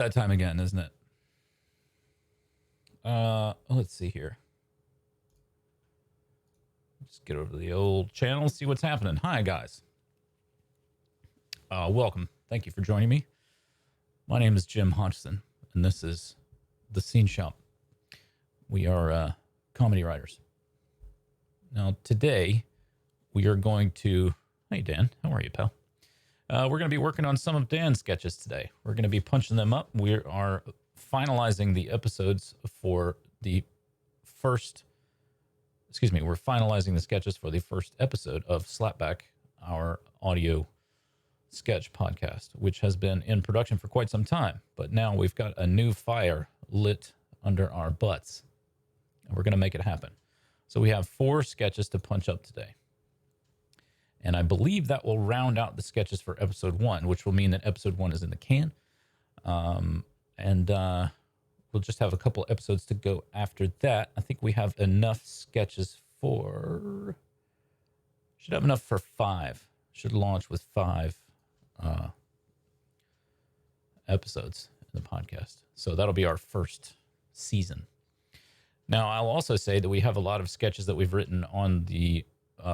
That time again, isn't it? Let's see here. Just get over to the old channel, see what's happening. Hi, guys. Welcome. Thank you for joining me. My name is Jim Hodgson, and this is The Scene Shop. We are comedy writers. Now, today, we are going to... Hey, Dan. How are you, pal? We're going to be working on some of Dan's sketches today. We're going to be punching them up. We are finalizing the episodes for the first... Excuse me, we're finalizing the sketches for the first episode of Slapback, our audio sketch podcast, which has been in production for quite some time. But now we've got a new fire lit under our butts, and we're going to make it happen. So we have 4 sketches to punch up today. And I believe that will round out the sketches for episode 1, which will mean that episode 1 is in the can. We'll just have a couple episodes to go after that. I think we have enough sketches for... Should have enough for 5. Should launch with 5 episodes in the podcast. So that'll be our first season. Now, I'll also say that we have a lot of sketches that we've written on the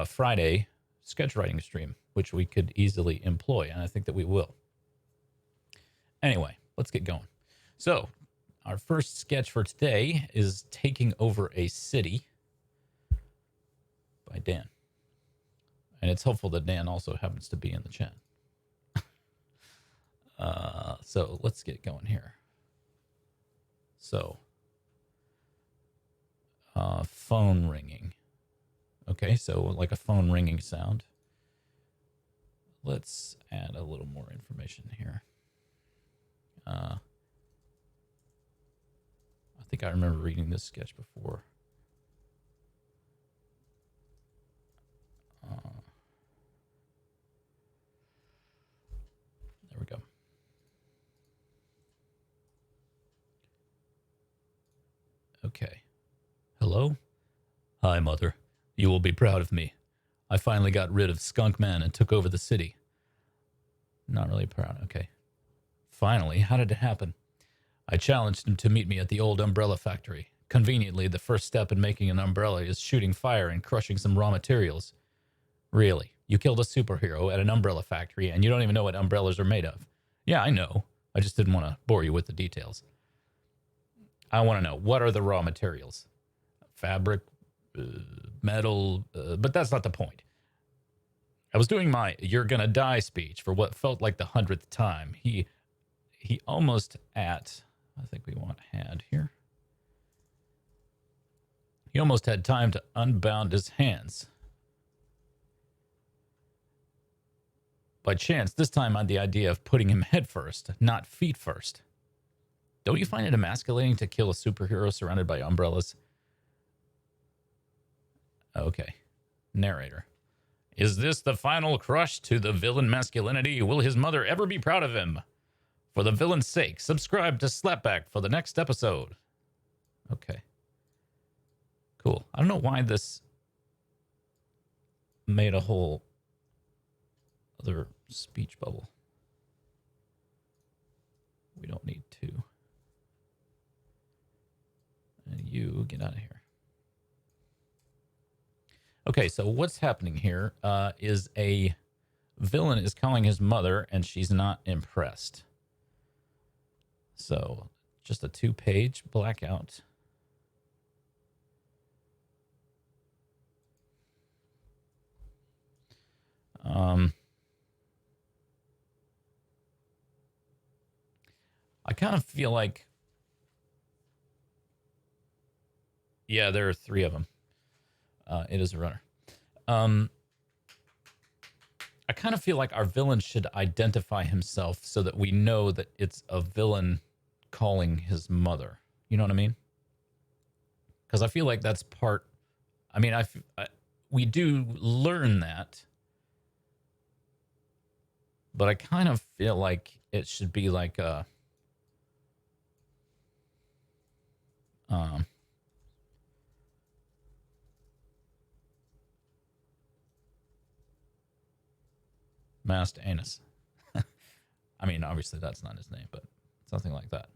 Friday sketch writing stream, which we could easily employ, and I think that we will. Anyway, let's get going. So, our first sketch for today is Taking Over a City by Dan. And it's helpful that Dan also happens to be in the chat. So let's get going here. So, phone ringing. Okay, so like a phone ringing sound. Let's add a little more information here. I think I remember reading this sketch before. There we go. Okay. Hello? Hi, Mother. You will be proud of me. I finally got rid of Skunk Man and took over the city. Not really proud. Okay. Finally, how did it happen? I challenged him to meet me at the old umbrella factory. Conveniently, the first step in making an umbrella is shooting fire and crushing some raw materials. Really? You killed a superhero at an umbrella factory and you don't even know what umbrellas are made of? Yeah, I know. I just didn't want to bore you with the details. I want to know, what are the raw materials? Fabric, metal, but that's not the point. I was doing my "you're gonna die" speech for what felt like the 100th time. He almost at... I think we want had here. He almost had time to unbound his hands. By chance, this time I had the idea of putting him head first, not feet first. Don't you find it emasculating to kill a superhero surrounded by umbrellas? Okay. Narrator. Is this the final crush to the villain masculinity? Will his mother ever be proud of him? For the villain's sake, subscribe to Slapback for the next episode. Okay. Cool. I don't know why this made a whole other speech bubble. We don't need to. And you get out of here. Okay, so what's happening here is a villain is calling his mother and she's not impressed. So just a 2-page blackout. I kind of feel like, yeah, there are 3 of them. It is a runner. I kind of feel like our villain should identify himself so that we know that it's a villain calling his mother. You know what I mean? Because I feel like that's part... I mean, we do learn that. But I kind of feel like it should be like a... masked anus. I mean, obviously that's not his name, but something like that.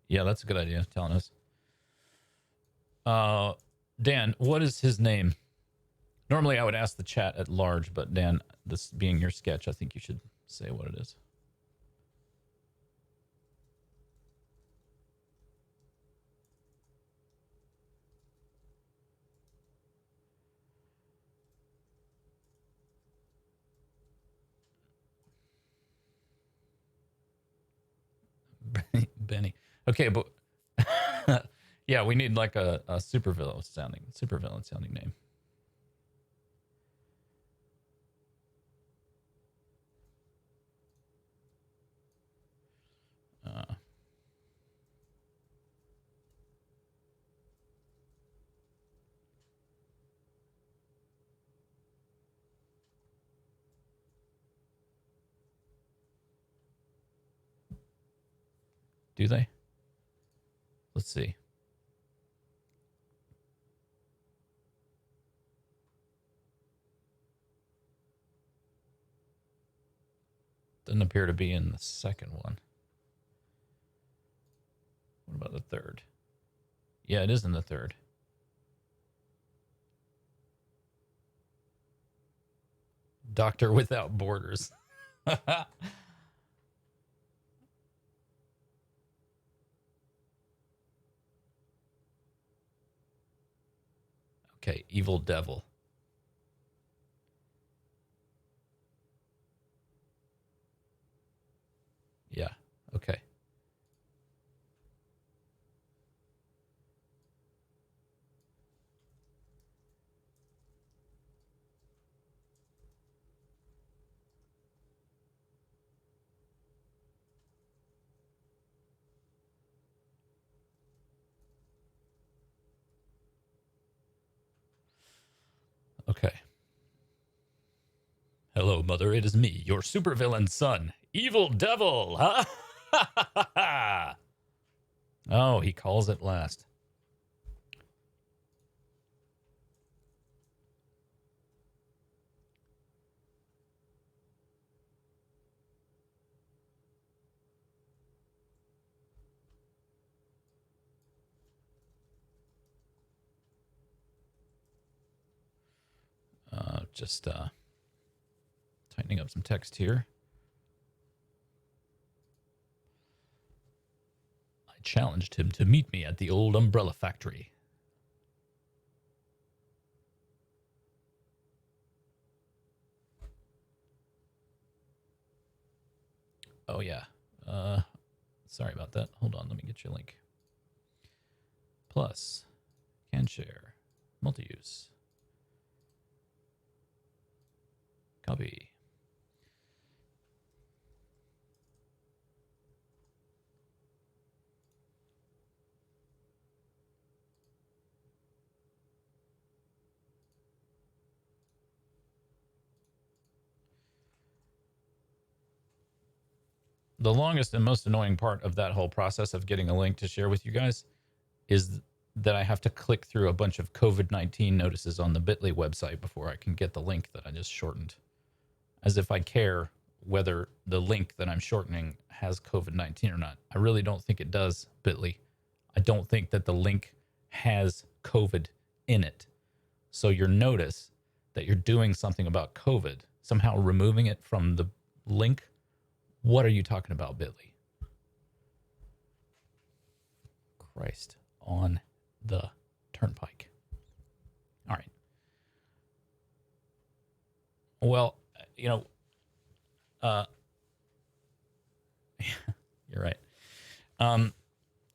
Yeah, that's a good idea, telling us. Dan, what is his name? Normally I would ask the chat at large, but Dan, this being your sketch, I think you should say what it is. Benny. Okay, but yeah, we need like a supervillain sounding name. Do they? Let's see. Doesn't appear to be in the second one. What about the third? Yeah, it is in the third. Doctor Without Borders. Okay, Evil Devil. Yeah, okay. Okay. Hello, Mother. It is me, your supervillain son, Evil Devil. Oh, he calls it last. Just tightening up some text here. I challenged him to meet me at the old umbrella factory. Oh, yeah. Sorry about that. Hold on. Let me get you a link. Plus, can share, multi-use. Copy. The longest and most annoying part of that whole process of getting a link to share with you guys is that I have to click through a bunch of COVID-19 notices on the Bitly website before I can get the link that I just shortened. As if I care whether the link that I'm shortening has COVID-19 or not. I really don't think it does, Bitly. I don't think that the link has COVID in it. So your notice that you're doing something about COVID, somehow removing it from the link, what are you talking about, Bitly? Christ on the turnpike. All right. Well, you know, you're right.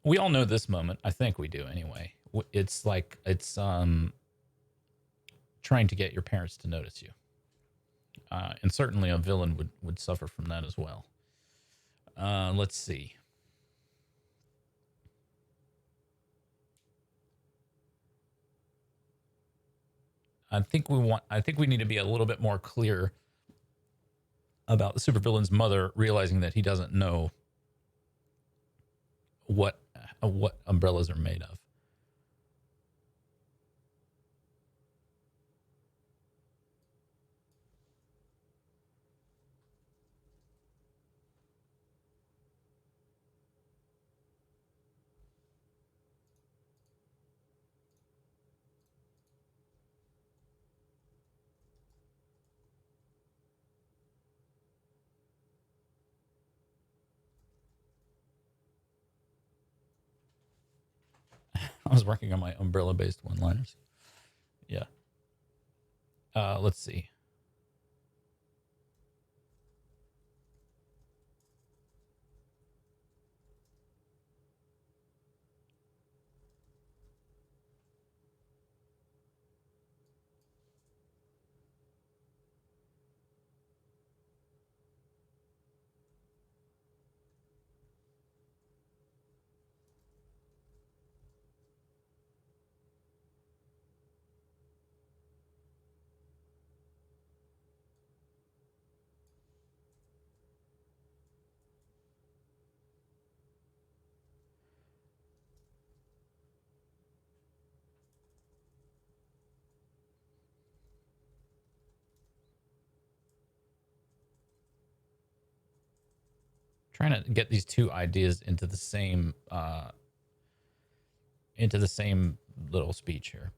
We all know this moment. I think we do anyway. It's like it's trying to get your parents to notice you, and certainly a villain would suffer from that as well. Let's see. I think we need to be a little bit more clear about the supervillain's mother realizing that he doesn't know what umbrellas are made of. I was working on my umbrella-based one-liners. Yeah. Let's see. Trying to get these two ideas into the same little speech here.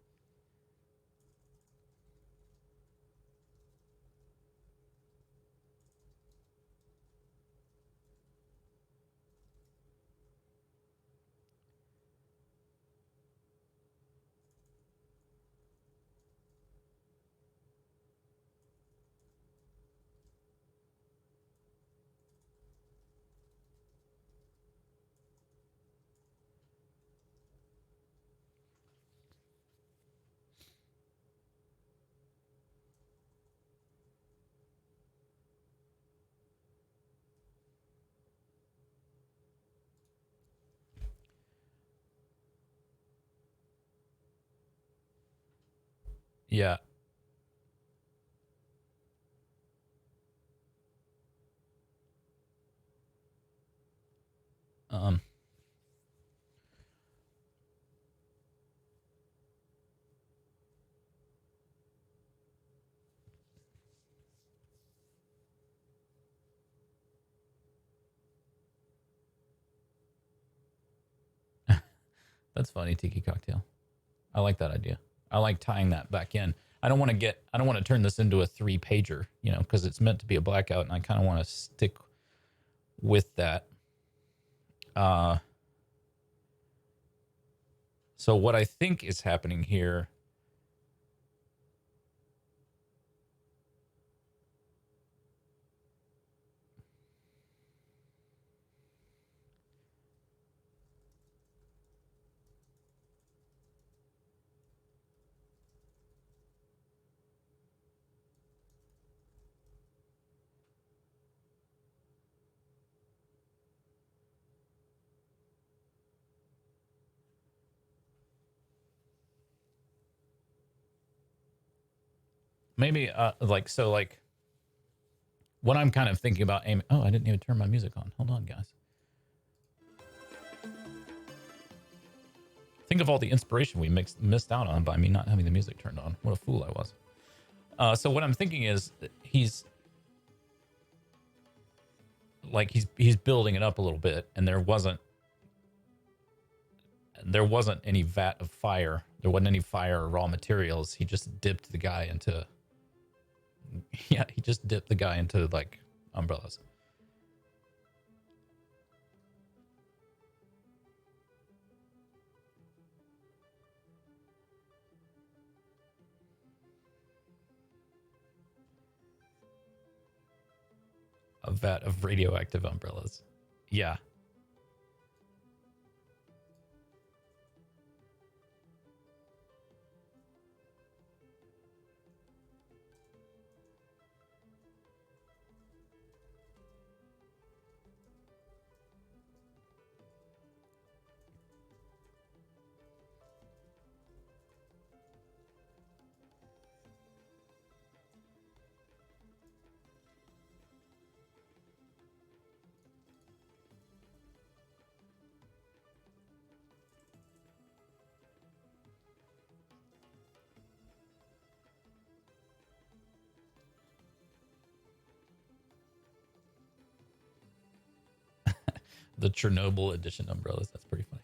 Yeah. Um, that's funny, Tiki Cocktail. I like that idea. I like tying that back in. I don't want to turn this into a 3-pager, because it's meant to be a blackout, and I kind of want to stick with that. So what I think is happening here. Maybe what I'm kind of thinking about aiming. Oh, I didn't even turn my music on. Hold on, guys. Think of all the inspiration we missed out on by me not having the music turned on. What a fool I was. So what I'm thinking is he's building it up a little bit, and there wasn't any vat of fire. There wasn't any fire or raw materials. He just dipped the guy into like umbrellas. A vat of radioactive umbrellas. Yeah. The Chernobyl edition umbrellas. That's pretty funny.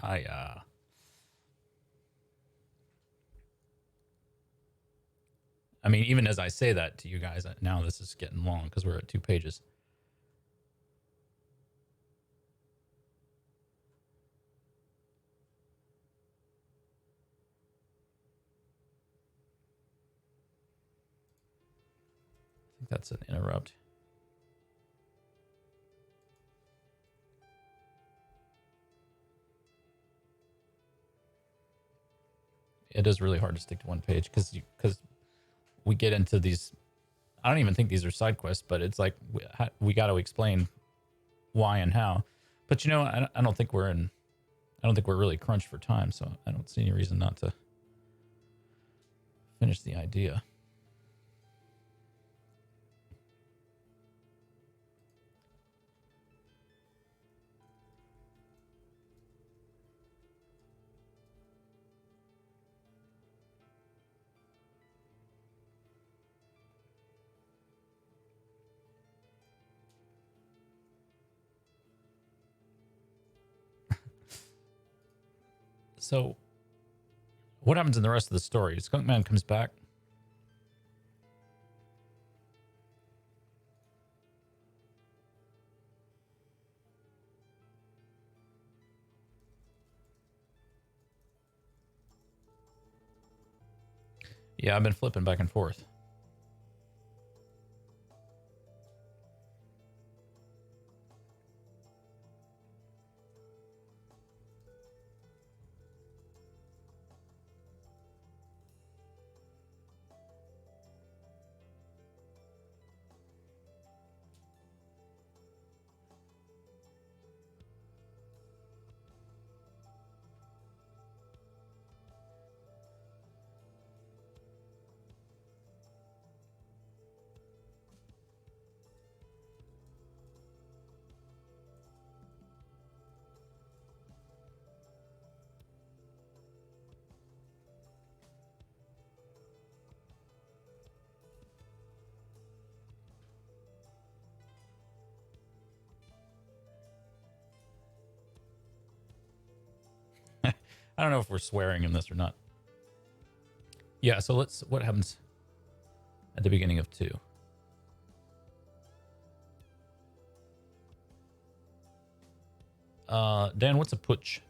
I mean, even as I say that to you guys, now this is getting long because we're at 2 pages. I think that's an interrupt. It is really hard to stick to one page because we get into these. I don't even think these are side quests, but it's like we got to explain why and how. But you know, I don't think we're in. I don't think we're really crunched for time, so I don't see any reason not to finish the idea. So, what happens in the rest of the story? Skunk Man comes back. Yeah, I've been flipping back and forth. I don't know if we're swearing in this or not. Yeah, so what happens at the beginning of 2? Dan, what's a putsch?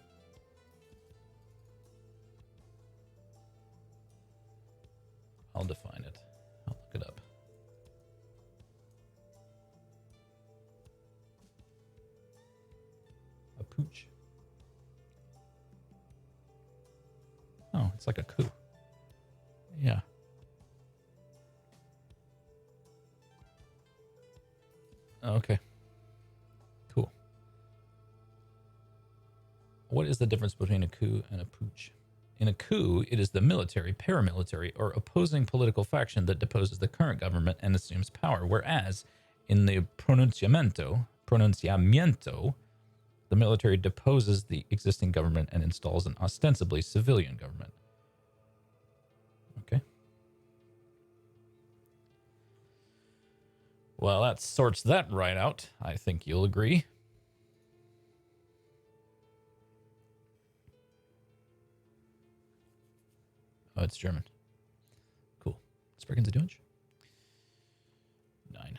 I'll define it. I'll look it up. A pooch. Oh, it's like a coup. Yeah. Okay. Cool. What is the difference between a coup and a pooch? In a coup, it is the military, paramilitary, or opposing political faction that deposes the current government and assumes power, whereas in the pronunciamiento, the military deposes the existing government and installs an ostensibly civilian government. Okay. Well, that sorts that right out. I think you'll agree. Oh, it's German. Cool. Sprechen Sie Deutsch? 9.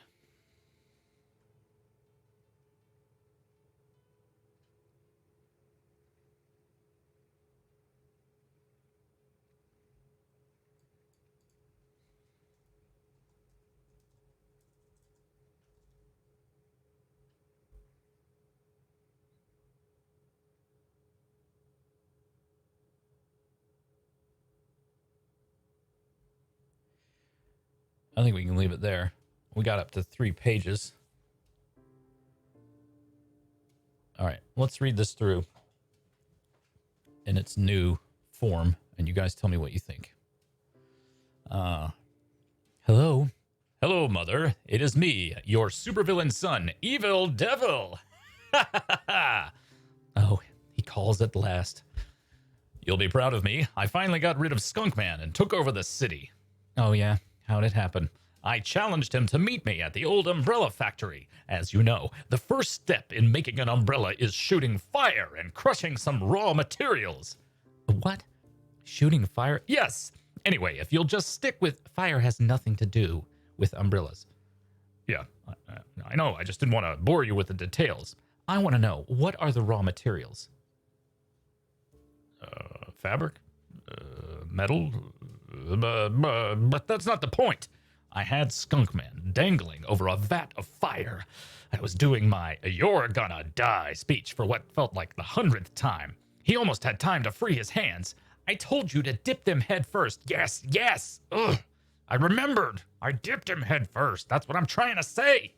I think we can leave it there. We got up to 3 pages. All right, let's read this through in its new form, and you guys tell me what you think. Hello? Hello, Mother. It is me, your supervillain son, Evil Devil. Oh, he calls at last. You'll be proud of me. I finally got rid of Skunk Man and took over the city. Oh, yeah? How'd it happen? I challenged him to meet me at the old umbrella factory. As you know, the first step in making an umbrella is shooting fire and crushing some raw materials. What? Shooting fire? Yes! Anyway, if you'll just stick with fire has nothing to do with umbrellas. Yeah, I know. I just didn't want to bore you with the details. I want to know, what are the raw materials? Fabric? Metal? But that's not the point. I had Skunkman dangling over a vat of fire. I was doing my "you're gonna die" speech for what felt like the 100th time. He almost had time to free his hands. I told you to dip them head first. Yes. Ugh. I remembered. I dipped him head first. That's what I'm trying to say.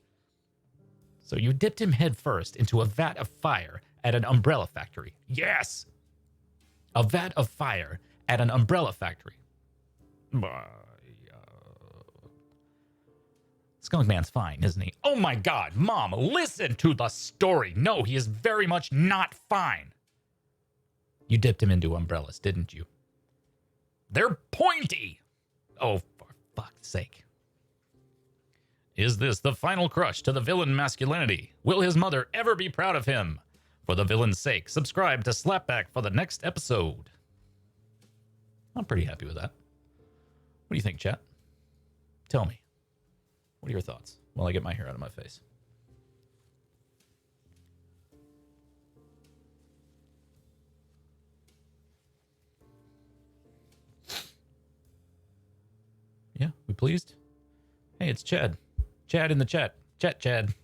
So you dipped him head first into a vat of fire at an umbrella factory. Yes. A vat of fire at an umbrella factory. Skunkman's fine, isn't he? Oh my God, Mom, listen to the story. No, he is very much not fine. You dipped him into umbrellas, didn't you? They're pointy. Oh, for fuck's sake. Is this the final crush to the villain masculinity? Will his mother ever be proud of him? For the villain's sake, subscribe to Slapback for the next episode. I'm pretty happy with that. What do you think, chat? Tell me. What are your thoughts while I get my hair out of my face? Yeah, we pleased? Hey, it's Chad. Chad in the chat. Chad. Chad.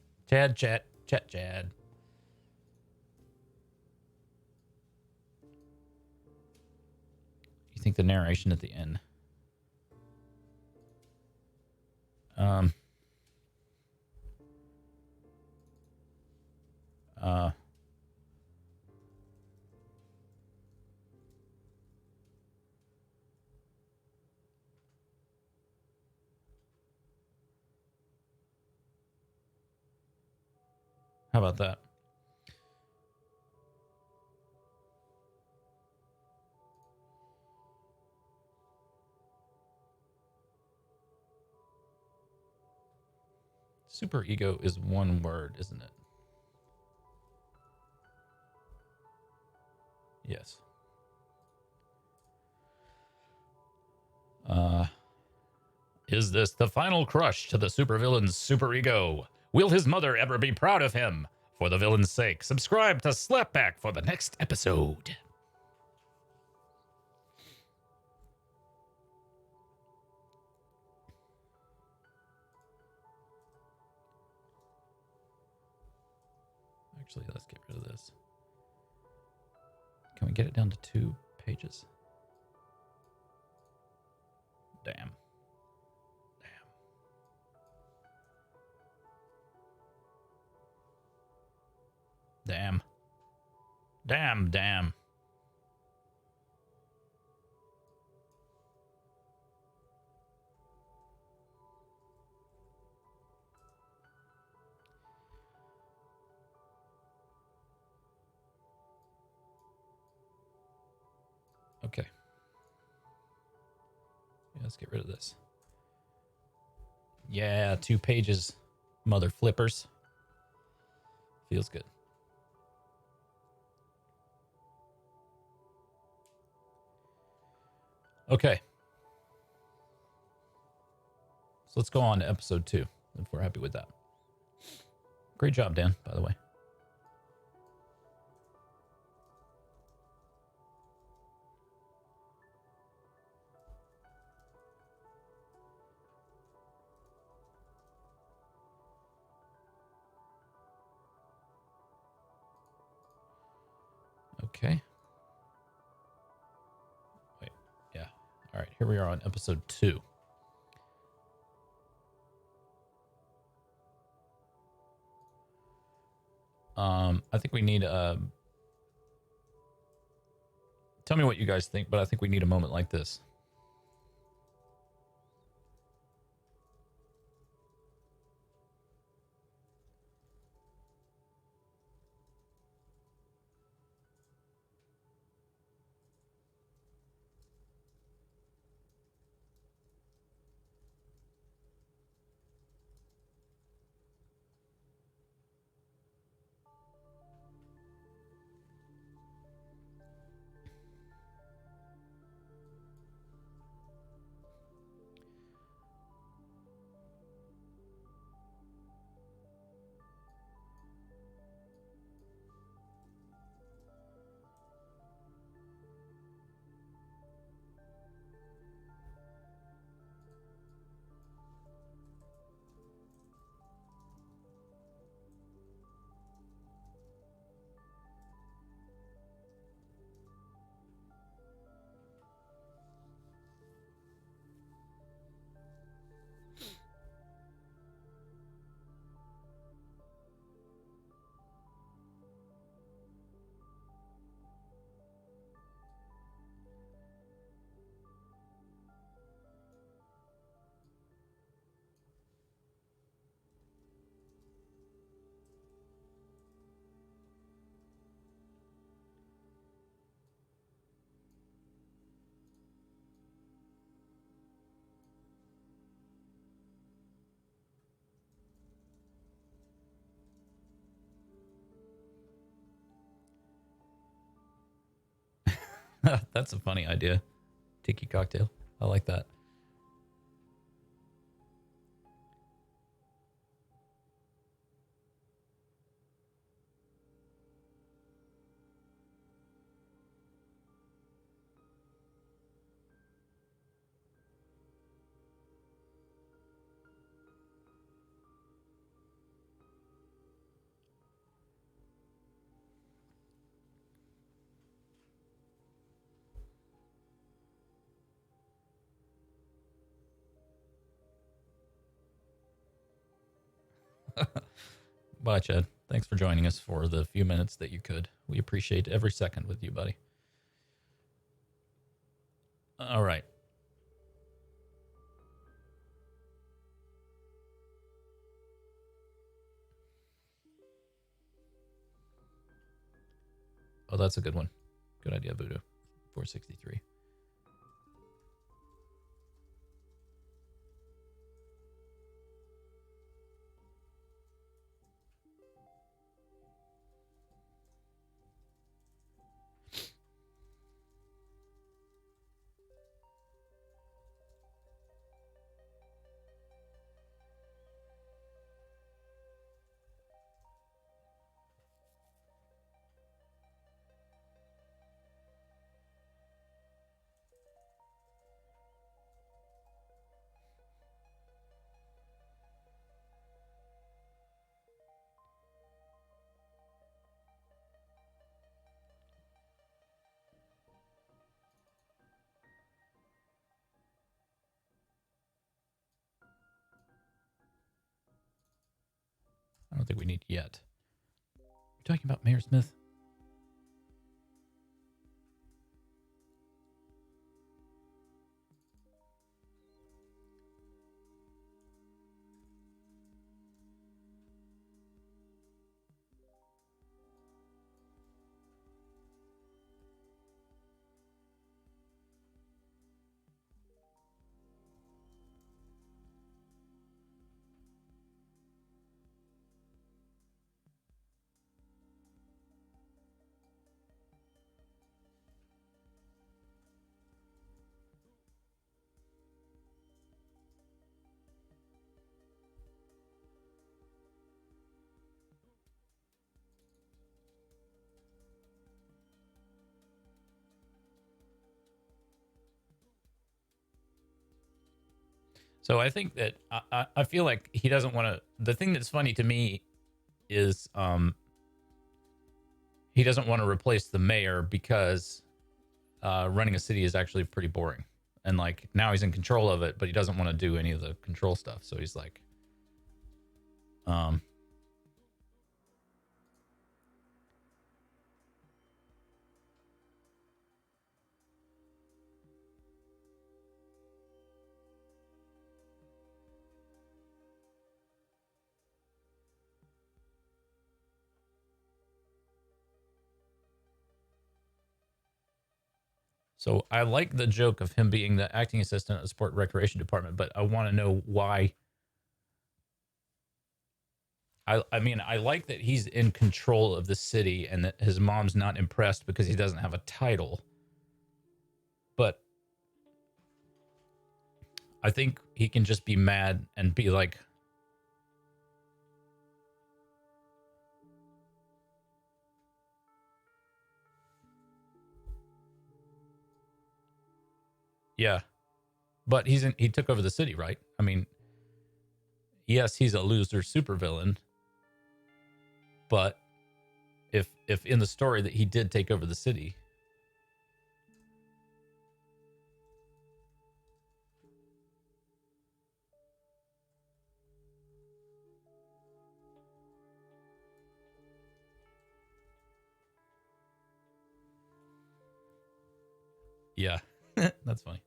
You think the narration at the end? How about that? Super ego is one word, isn't it? Yes. Is this the final crush to the supervillain's superego? Will his mother ever be proud of him? For the villain's sake, subscribe to Slapback for the next episode. Actually, let's get rid of this. Can we get it down to 2 pages? Damn. Okay. Yeah, let's get rid of this. Yeah, 2 pages, mother flippers. Feels good. Okay. So let's go on to episode 2, if we're happy with that. Great job, Dan, by the way. Okay. Wait, yeah. All right, here we are on episode 2. I think we need tell me what you guys think, but I think we need a moment like this. That's a funny idea. Tiki cocktail. I like that. Bye, Chad. Thanks for joining us for the few minutes that you could. We appreciate every second with you, buddy. All right. Oh, that's a good one. Good idea, Voodoo. 463. I don't think we need yet. You're talking about Mayor Smith? So I think that I feel like he doesn't want to. The thing that's funny to me is he doesn't want to replace the mayor because running a city is actually pretty boring. And like now he's in control of it, but he doesn't want to do any of the control stuff. So he's like, um, so I like the joke of him being the acting assistant at the sport recreation department, but I want to know why. I mean, I like that he's in control of the city and that his mom's not impressed because he doesn't have a title. But I think he can just be mad and be like, yeah, but he took over the city, right? I mean, yes, he's a loser supervillain, but if in the story that he did take over the city, yeah, that's funny.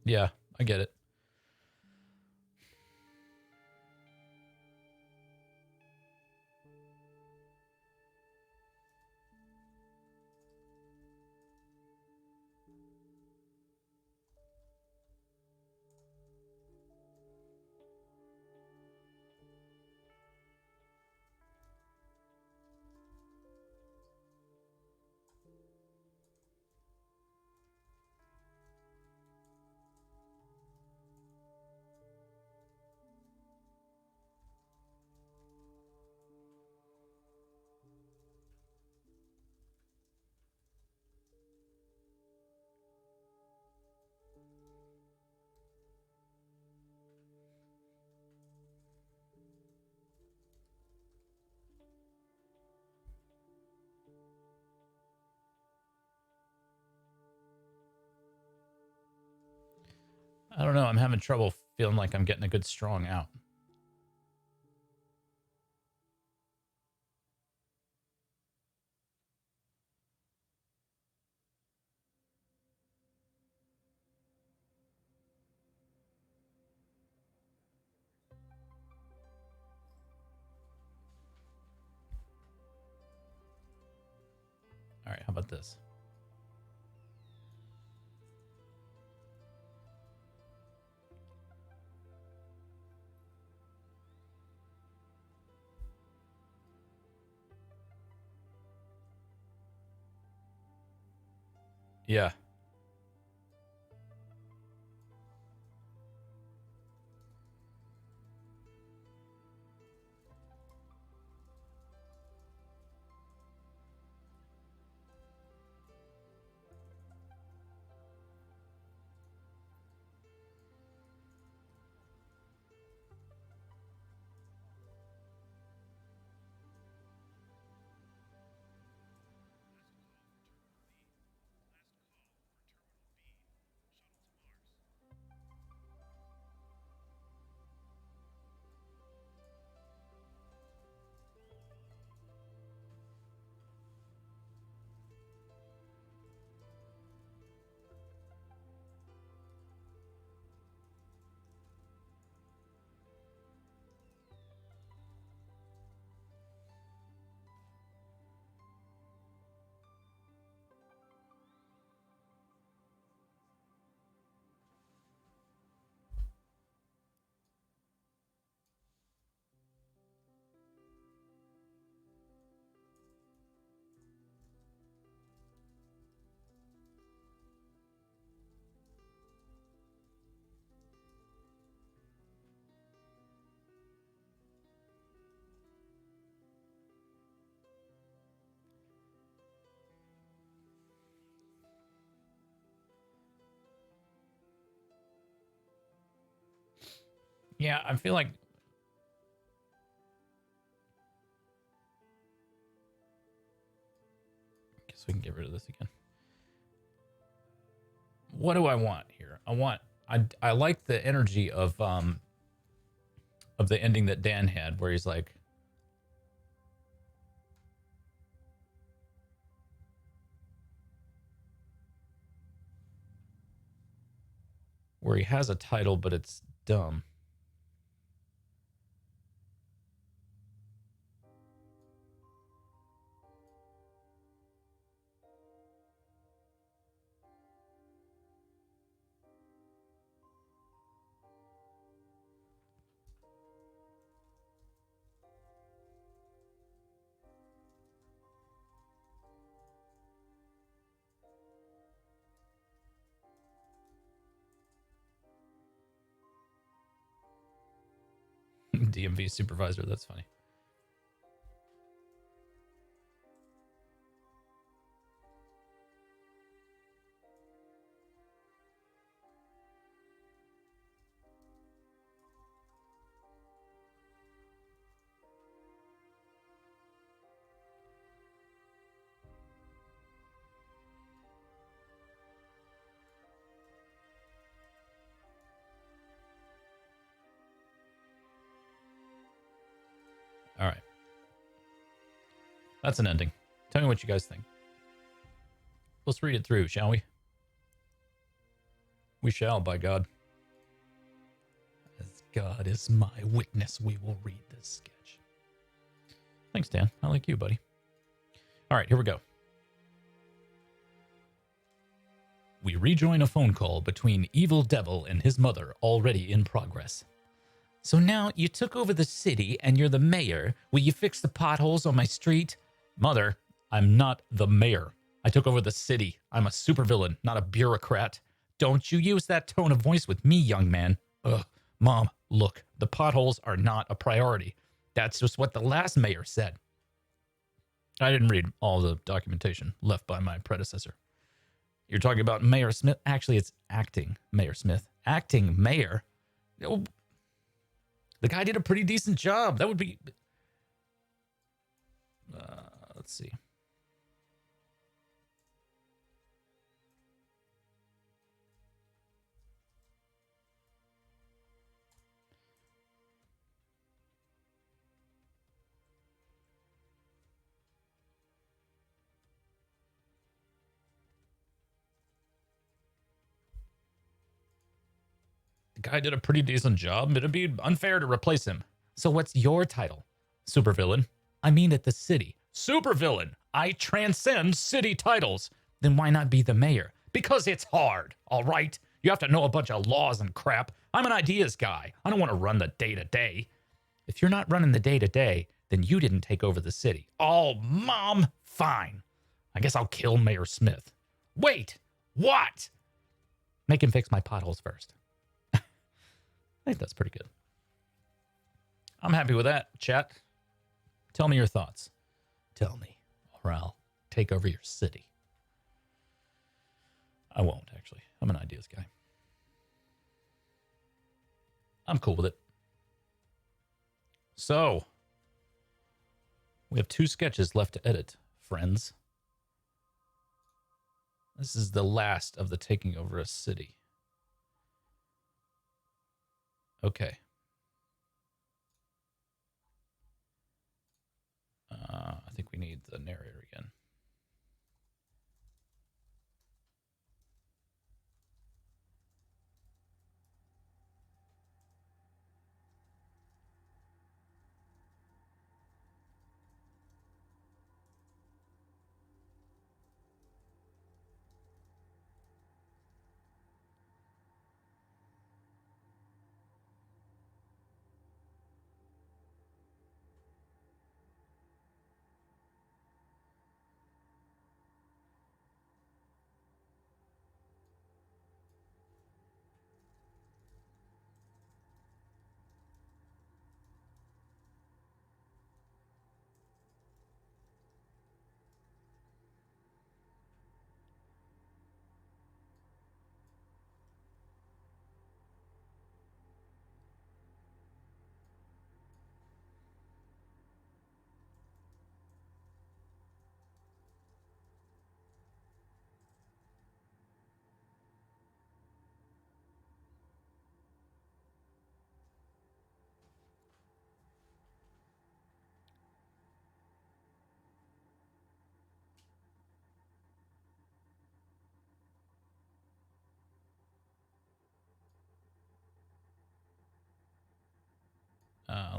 Yeah, I get it. I don't know. I'm having trouble feeling like I'm getting a good strong out. All right, how about this? Yeah. Yeah, I feel like guess we can get rid of this again. What do I want here? I like the energy of the ending that Dan had where he's like where he has a title but it's dumb. DMV supervisor, that's funny. All right. That's an ending. Tell me what you guys think. Let's read it through, shall we? We shall, by God. As God is my witness, we will read this sketch. Thanks, Dan. I like you, buddy. All right, here we go. We rejoin a phone call between Evil Devil and his mother, already in progress. So now you took over the city and you're the mayor. Will you fix the potholes on my street? Mother, I'm not the mayor. I took over the city. I'm a supervillain, not a bureaucrat. Don't you use that tone of voice with me, young man. Ugh. Mom, look, the potholes are not a priority. That's just what the last mayor said. I didn't read all the documentation left by my predecessor. You're talking about Mayor Smith? Actually, it's acting Mayor Smith. Acting mayor? Oh, the guy did a pretty decent job. That would be... let's see. The guy did a pretty decent job. It'd be unfair to replace him. So what's your title? Supervillain. I mean at the city. Supervillain. I transcend city titles. Then why not be the mayor? Because it's hard, all right? You have to know a bunch of laws and crap. I'm an ideas guy. I don't want to run the day-to-day. If you're not running the day-to-day, then you didn't take over the city. Oh, Mom, fine. I guess I'll kill Mayor Smith. Wait, what? Make him fix my potholes first. I think that's pretty good. I'm happy with that, chat. Tell me your thoughts. Tell me, or I'll take over your city. I won't, actually. I'm an ideas guy. I'm cool with it. So, we have 2 sketches left to edit, friends. This is the last of the taking over a city. Okay. I think we need the narrator again.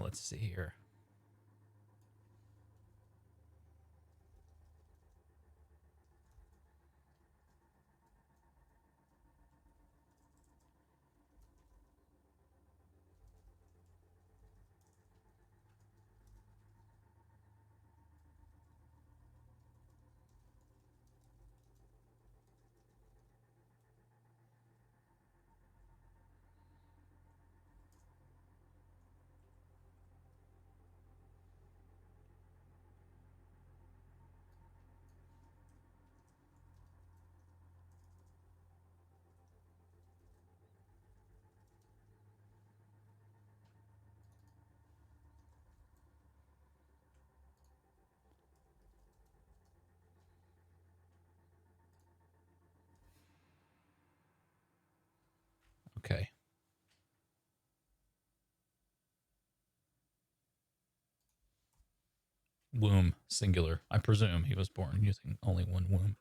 Let's see here. Okay. Womb, singular. I presume he was born using only one womb.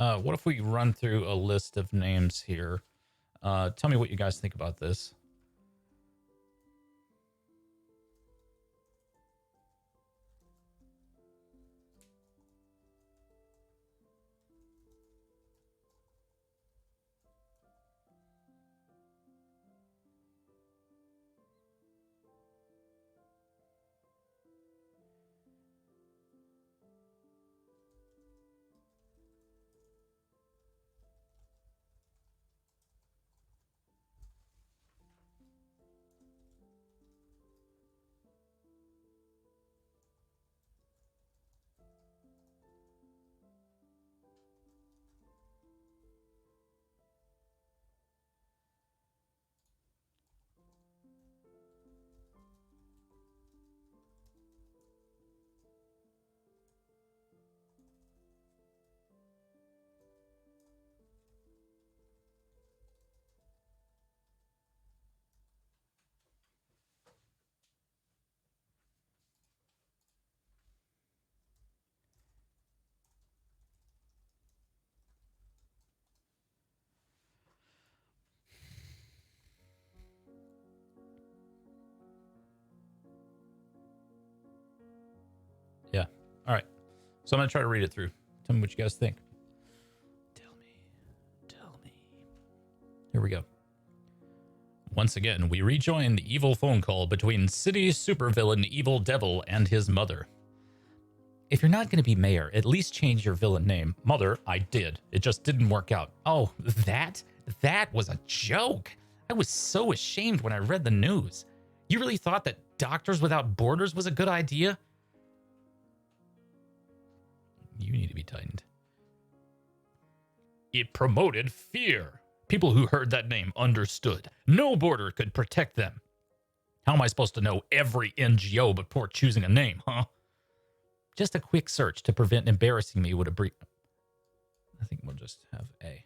What if we run through a list of names here? Tell me what you guys think about this. Yeah. All right. So I'm going to try to read it through. Tell me what you guys think. Tell me. Tell me. Here we go. Once again, we rejoin the evil phone call between city supervillain Evil Devil and his mother. If you're not going to be mayor, at least change your villain name. Mother, I did. It just didn't work out. Oh, that was a joke. I was so ashamed when I read the news. You really thought that Doctors Without Borders was a good idea? You need to be tightened. It promoted fear. People who heard that name understood. No border could protect them. How am I supposed to know every NGO before choosing a name, huh? Just a quick search to prevent embarrassing me would have I think we'll just have A.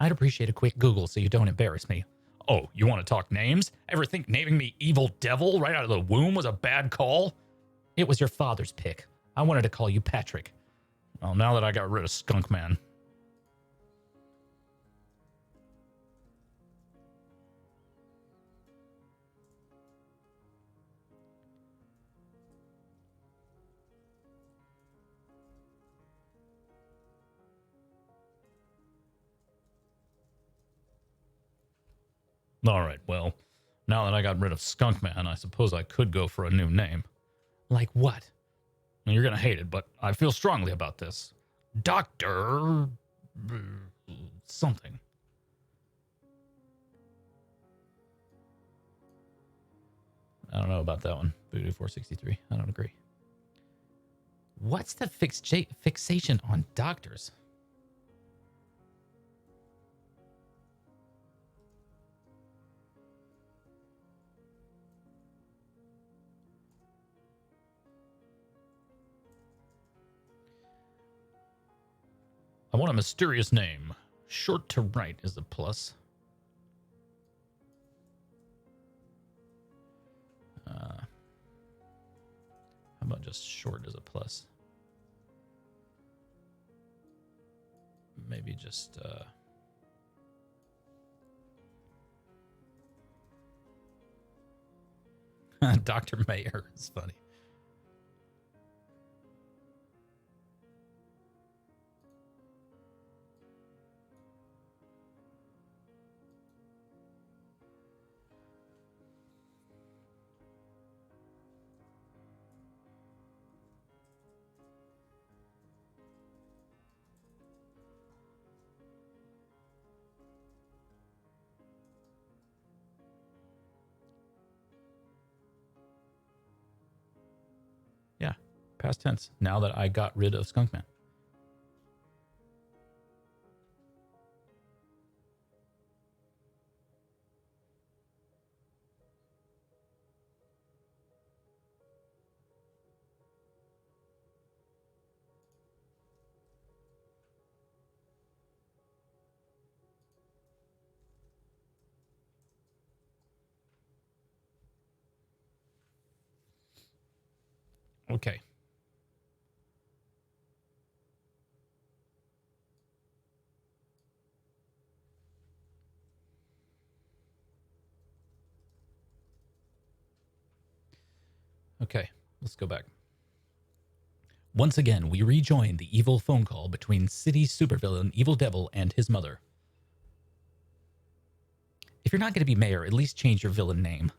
I'd appreciate a quick Google so you don't embarrass me. Oh, you want to talk names? Ever think naming me Evil Devil right out of the womb was a bad call? It was your father's pick. I wanted to call you Patrick. Well, now that I got rid of Skunk Man. All right, well, now that I got rid of Skunk Man, I suppose I could go for a new name. Like what? You're going to hate it, but I feel strongly about this. Dr. something. I don't know about that one. Voodoo 463. I don't agree. What's the fixation on doctors? I want a mysterious name. Short to right is a plus. How about just short as a plus? Maybe just Dr. Mayer is funny. Yeah, past tense. Now that I got rid of Skunkman. Okay. Okay, let's go back. Once again, we rejoin the evil phone call between city supervillain Evil Devil and his mother. If you're not going to be mayor, at least change your villain name.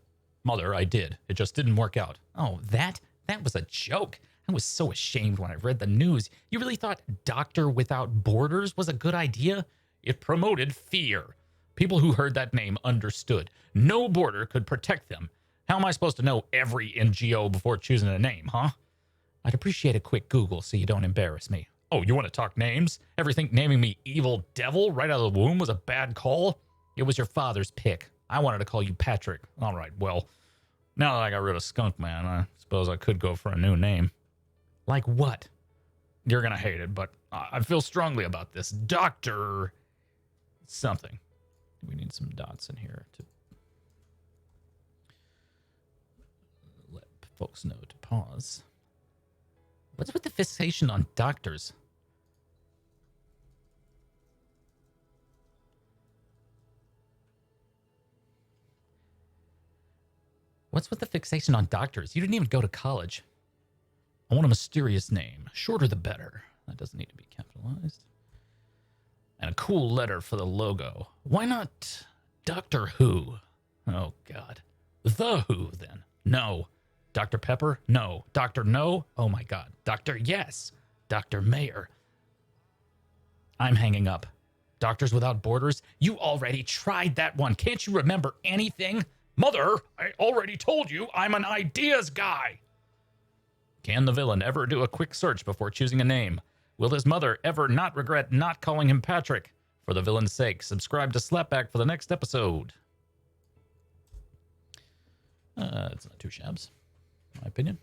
Mother, I did. It just didn't work out. Oh, that was a joke. I was so ashamed when I read the news. You really thought Doctor Without Borders was a good idea? It promoted fear. People who heard that name understood. No border could protect them. How am I supposed to know every NGO before choosing a name, huh? I'd appreciate a quick Google so you don't embarrass me. Oh, you want to talk names? Ever think naming me Evil Devil right out of the womb was a bad call? It was your father's pick. I wanted to call you Patrick. All right, well, now that I got rid of Skunk Man, I suppose I could go for a new name. Like what? You're going to hate it, but I feel strongly about this. Dr. something. We need some dots in here to let folks know to pause. What's with the fixation on doctors? What's with the fixation on doctors? You didn't even go to college. I want a mysterious name. Shorter the better. That doesn't need to be capitalized. And a cool letter for the logo. Why not Doctor Who? Oh, God. The Who, then. No. Dr. Pepper? No. Dr. No? Oh, my God. Dr. Yes. Dr. Mayor. I'm hanging up. Doctors Without Borders? You already tried that one. Can't you remember anything? Mother, I already told you I'm an ideas guy. Can the villain ever do a quick search before choosing a name? Will his mother ever not regret not calling him Patrick? For the villain's sake, subscribe to Slapback for the next episode. It's not too shabs, in my opinion.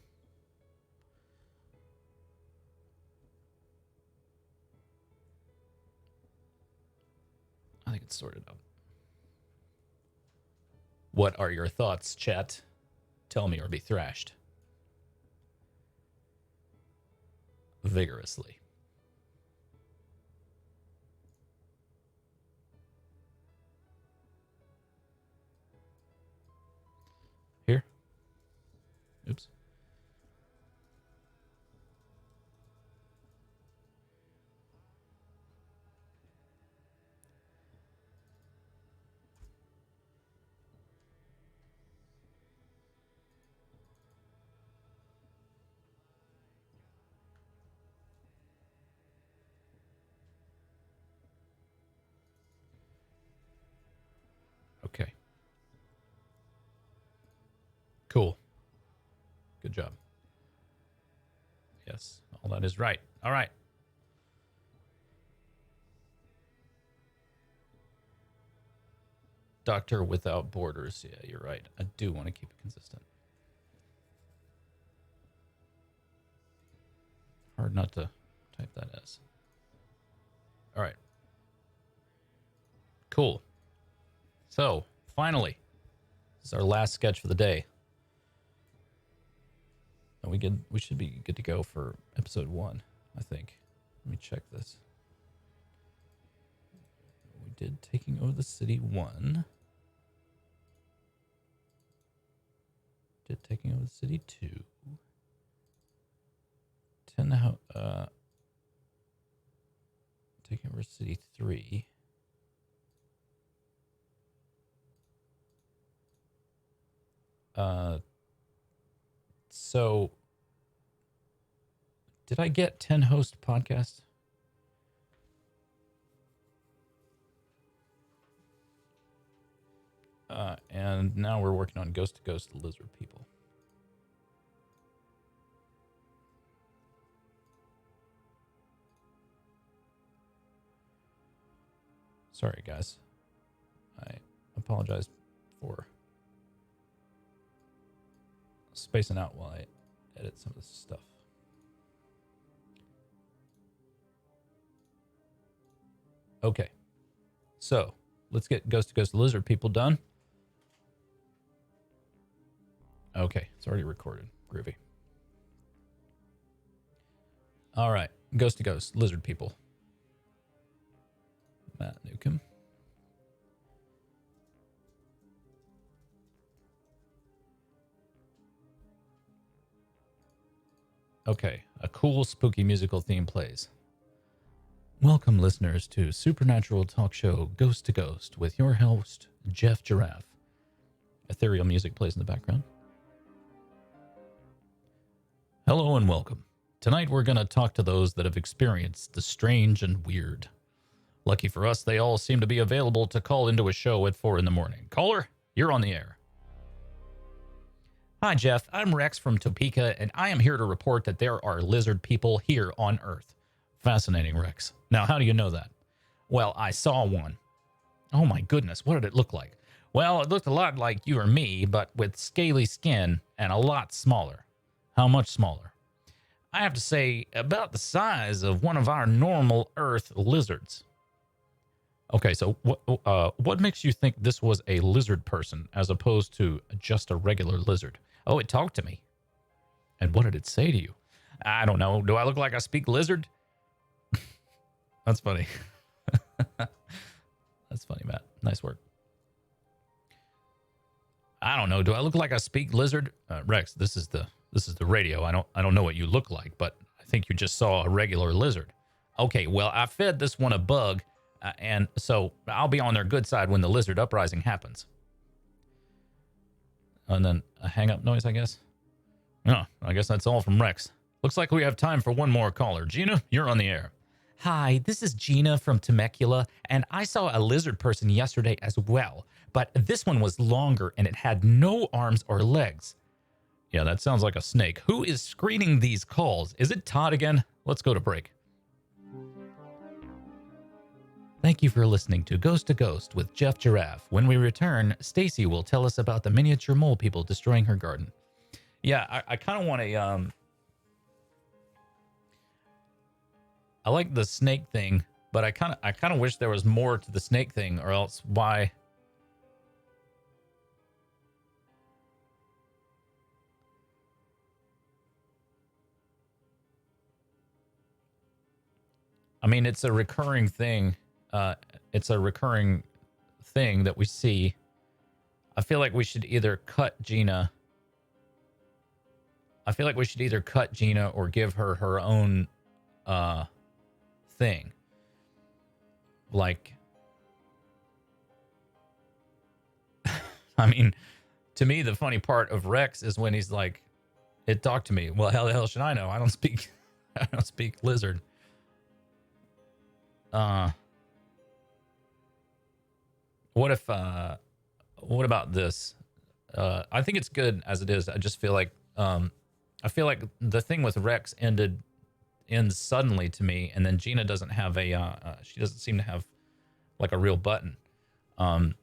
I think it's sorted out. What are your thoughts, chat? Tell me or be thrashed. Vigorously. Here? Oops. Okay. Cool. Good job. Yes, all that is right. All right. Doctor Without Borders. Yeah, you're right. I do want to keep it consistent. Hard not to type that S. All right. Cool. So, finally, this is our last sketch for the day. And we should be good to go for episode 1, I think. Let me check this. We did Taking Over the City 1. Did Taking Over the City 2. Taking Over City 3. So did I get 10 host podcast? And now we're working on Ghost to Ghost Lizard People. Sorry, guys. I apologize for spacing out while I edit some of this stuff. Okay. So, let's get Ghost to Ghost Lizard People done. Okay, it's already recorded. Groovy. All right. Ghost to Ghost. Lizard people. Matt Newcomb. Okay. A cool, spooky musical theme plays. Welcome, listeners, to Supernatural Talk Show Ghost to Ghost with your host, Jeff Giraffe. Ethereal music plays in the background. Hello and welcome. Tonight we're going to talk to those that have experienced the strange and weird. Lucky for us, they all seem to be available to call into a show at 4 in the morning. Caller, you're on the air. Hi, Jeff. I'm Rex from Topeka, and I am here to report that there are lizard people here on Earth. Fascinating, Rex. Now, how do you know that? Well, I saw one. Oh my goodness, what did it look like? Well, it looked a lot like you or me, but with scaly skin and a lot smaller. How much smaller? I have to say, about the size of one of our normal Earth lizards. Okay, so what makes you think this was a lizard person as opposed to just a regular lizard? Oh, it talked to me. And what did it say to you? I don't know. Do I look like I speak lizard? That's funny. That's funny, Matt. Nice work. I don't know. Do I look like I speak lizard? Rex, this is the radio. I don't know what you look like, but I think you just saw a regular lizard. Okay, well, I fed this one a bug, and so I'll be on their good side when the lizard uprising happens. And then a hang up noise, I guess. Oh, I guess that's all from Rex. Looks like we have time for one more caller. Gina, you're on the air. Hi, this is Gina from Temecula, and I saw a lizard person yesterday as well, but this one was longer and it had no arms or legs. Yeah, that sounds like a snake. Who is screening these calls? Is it Todd again? Let's go to break. Thank you for listening to Ghost with Jeff Giraffe. When we return, Stacy will tell us about the miniature mole people destroying her garden. Yeah, I kind of want a... I like the snake thing, but I kind of wish there was more to the snake thing, or else why... I mean, it's a recurring thing. It's a recurring thing that we see. I feel like we should either cut Gina. I feel like we should either cut Gina or give her her own thing. Like, I mean, to me, the funny part of Rex is when he's like, "It talked to me." Well, how the hell should I know? I don't speak. I don't speak lizard. What if? What about this? I think it's good as it is. I just feel like, I feel like the thing with Rex ends suddenly to me, and then Gina doesn't have a. She doesn't seem to have like a real button. To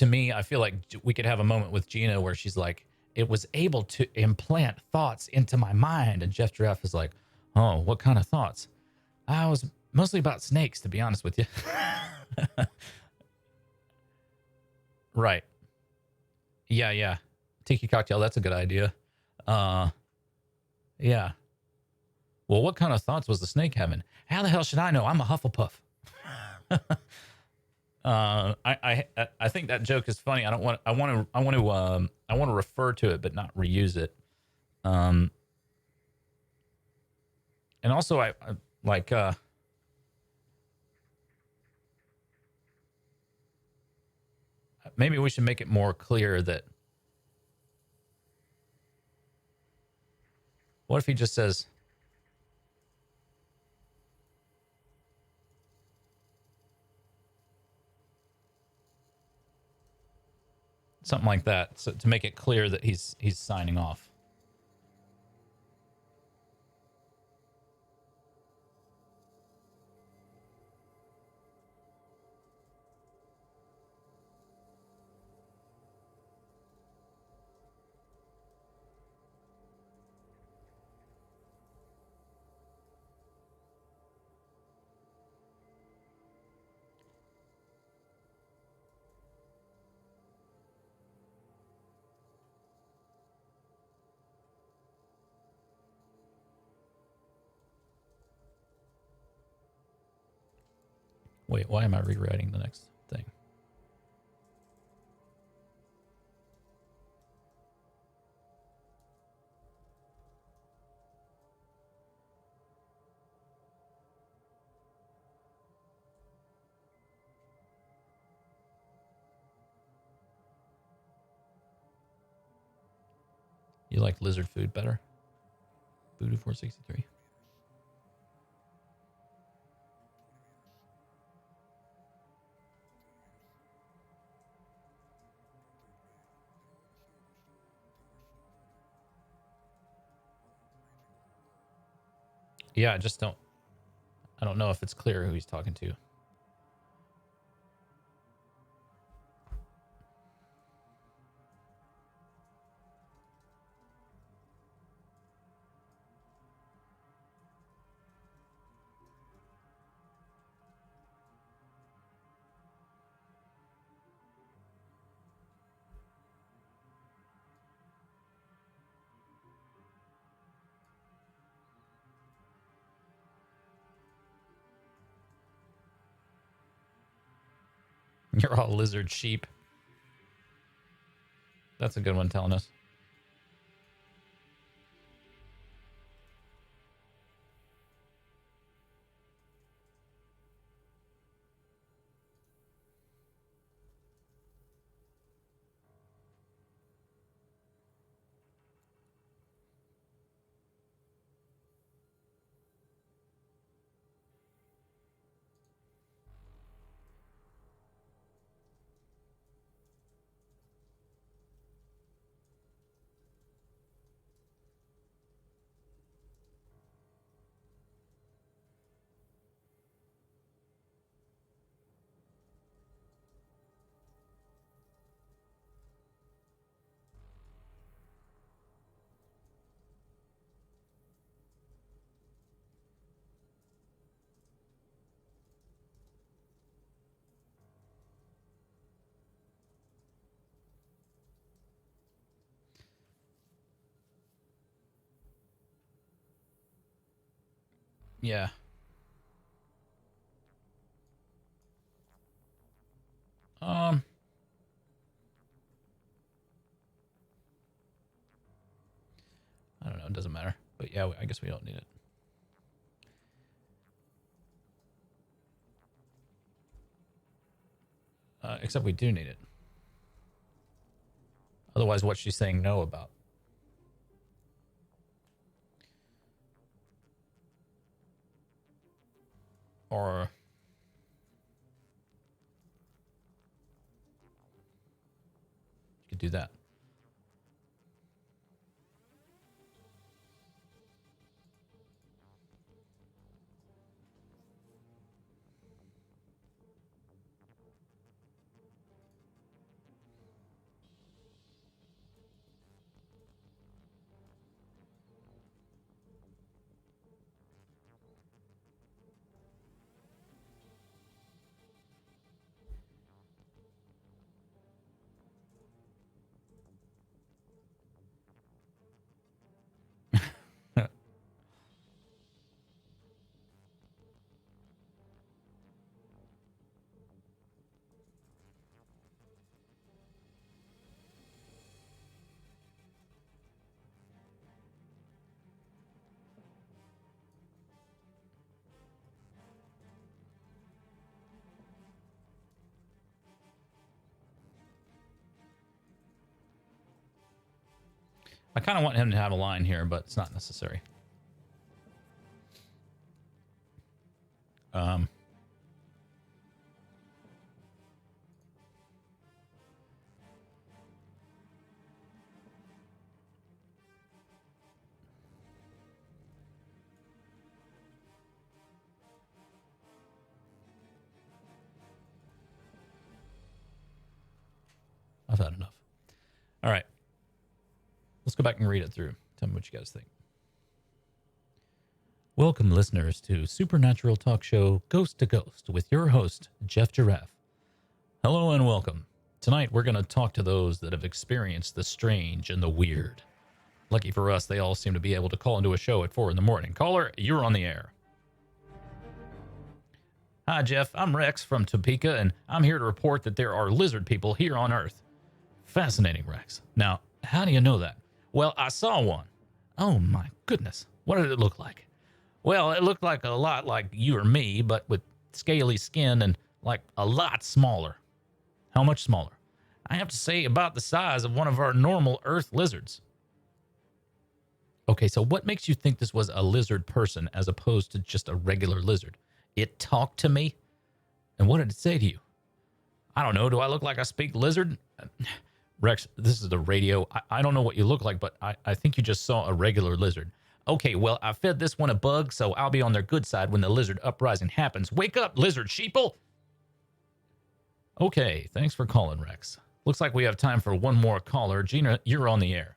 me, I feel like we could have a moment with Gina where she's like, "It was able to implant thoughts into my mind," and Jeff Giraffe is like, "Oh, what kind of thoughts?" I was mostly about snakes, to be honest with you. Right. Yeah. Tiki cocktail, that's a good idea. Yeah. Well, what kind of thoughts was the snake having? How the hell should I know? I'm a Hufflepuff. I think that joke is funny. I want to refer to it, but not reuse it. And also I like, maybe we should make it more clear that, what if he just says, something like that, so to make it clear that he's signing off. Wait, why am I rewriting the next thing? You like lizard food better? Voodoo 463. Yeah, I don't know if it's clear who he's talking to. You're all lizard sheep. That's a good one telling us. Yeah. Um, I don't know. It doesn't matter. But yeah, I guess we don't need it. Except we do need it. Otherwise, what's she saying no about? Or you could do that. I kind of want him to have a line here, but it's not necessary. I've had enough. All right. Let's go back and read it through. Tell me what you guys think. Welcome, listeners, to Supernatural Talk Show Ghost to Ghost with your host, Jeff Giraffe. Hello and welcome. Tonight, we're going to talk to those that have experienced the strange and the weird. Lucky for us, they all seem to be able to call into a show at 4 in the morning. Caller, you're on the air. Hi, Jeff. I'm Rex from Topeka, and I'm here to report that there are lizard people here on Earth. Fascinating, Rex. Now, how do you know that? Well, I saw one. Oh, my goodness. What did it look like? Well, it looked like a lot like you or me, but with scaly skin and like a lot smaller. How much smaller? I have to say about the size of one of our normal Earth lizards. Okay, so what makes you think this was a lizard person as opposed to just a regular lizard? It talked to me? And what did it say to you? I don't know. Do I look like I speak lizard? Rex, this is the radio. I don't know what you look like, but I think you just saw a regular lizard. Okay, well, I fed this one a bug, so I'll be on their good side when the lizard uprising happens. Wake up, lizard sheeple! Okay, thanks for calling, Rex. Looks like we have time for one more caller. Gina, you're on the air.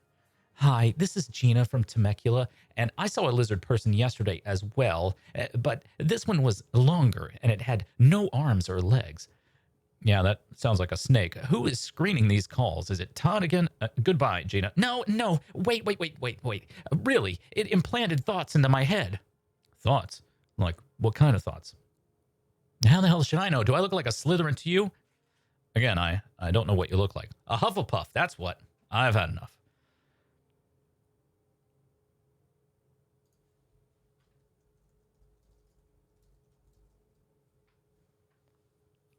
Hi, this is Gina from Temecula, and I saw a lizard person yesterday as well, but this one was longer, and it had no arms or legs. Yeah, that sounds like a snake. Who is screening these calls? Is it Todd again? Goodbye, Gina. No, wait. Really, it implanted thoughts into my head. Thoughts? Like, what kind of thoughts? How the hell should I know? Do I look like a Slytherin to you? Again, I don't know what you look like. A Hufflepuff, that's what. I've had enough.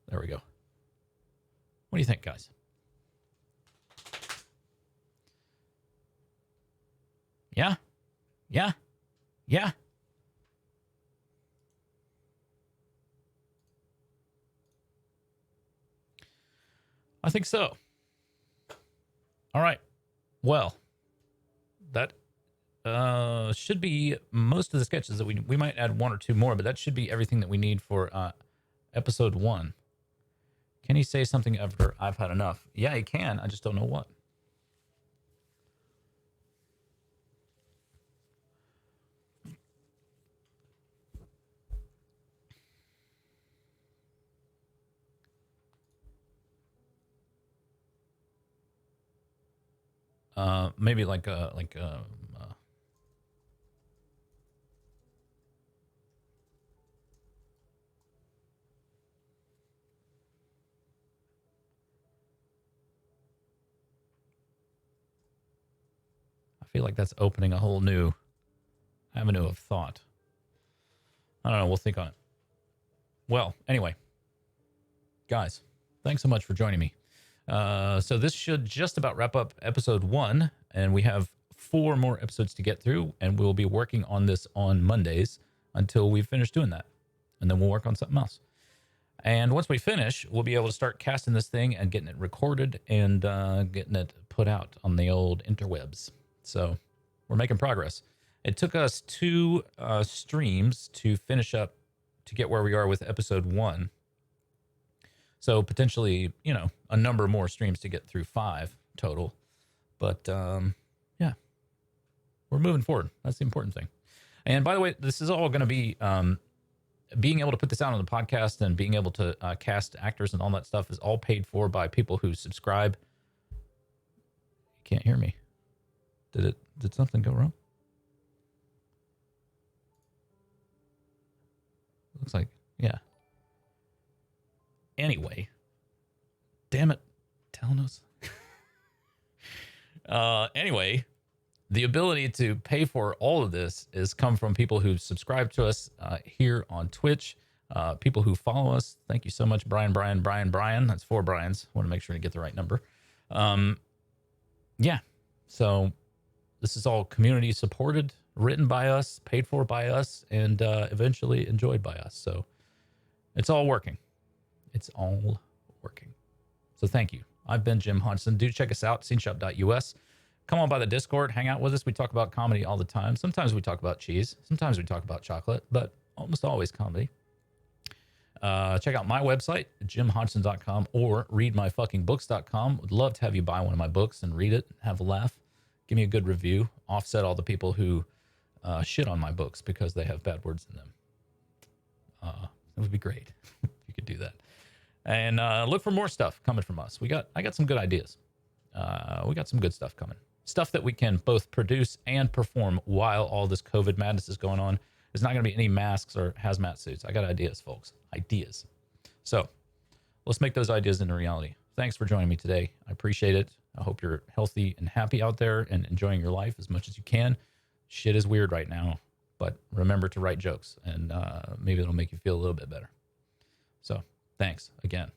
There we go. What do you think, guys? Yeah? Yeah? Yeah? I think so. All right. Well, that should be most of the sketches that we might add one or two more, but that should be everything that we need for episode 1. Can he say something after I've had enough? Yeah, he can. I just don't know what. Maybe like I feel like that's opening a whole new avenue of thought. I don't know. We'll think on it. Well, anyway, guys, thanks so much for joining me. So this should just about wrap up episode 1, and we have 4 more episodes to get through, and we'll be working on this on Mondays until we finish doing that, and then we'll work on something else. And once we finish, we'll be able to start casting this thing and getting it recorded and getting it put out on the old interwebs. So we're making progress. It took us 2 streams to finish up to get where we are with episode 1. So potentially, a number more streams to get through 5 total. But yeah, we're moving forward. That's the important thing. And by the way, this is all going to be being able to put this out on the podcast and being able to cast actors and all that stuff is all paid for by people who subscribe. You can't hear me. Did something go wrong? Looks like, yeah. Anyway, damn it, Telnos. Anyway, the ability to pay for all of this is come from people who subscribe to us here on Twitch, people who follow us. Thank you so much, Brian. That's 4 Brians. Want to make sure to get the right number. Yeah, so this is all community supported, written by us, paid for by us, and eventually enjoyed by us. So it's all working. It's all working. So thank you. I've been Jim Hodgson. Do check us out, sceneshop.us. Come on by the Discord. Hang out with us. We talk about comedy all the time. Sometimes we talk about cheese. Sometimes we talk about chocolate, but almost always comedy. Check out my website, jimhodgson.com, or readmyfuckingbooks.com. Would love to have you buy one of my books and read it, have a laugh. Give me a good review. Offset all the people who shit on my books because they have bad words in them. It would be great if you could do that. And look for more stuff coming from us. I got some good ideas. We got some good stuff coming. Stuff that we can both produce and perform while all this COVID madness is going on. There's not going to be any masks or hazmat suits. I got ideas, folks. Ideas. So let's make those ideas into reality. Thanks for joining me today. I appreciate it. I hope you're healthy and happy out there and enjoying your life as much as you can. Shit is weird right now, but remember to write jokes, and maybe it'll make you feel a little bit better. So thanks again.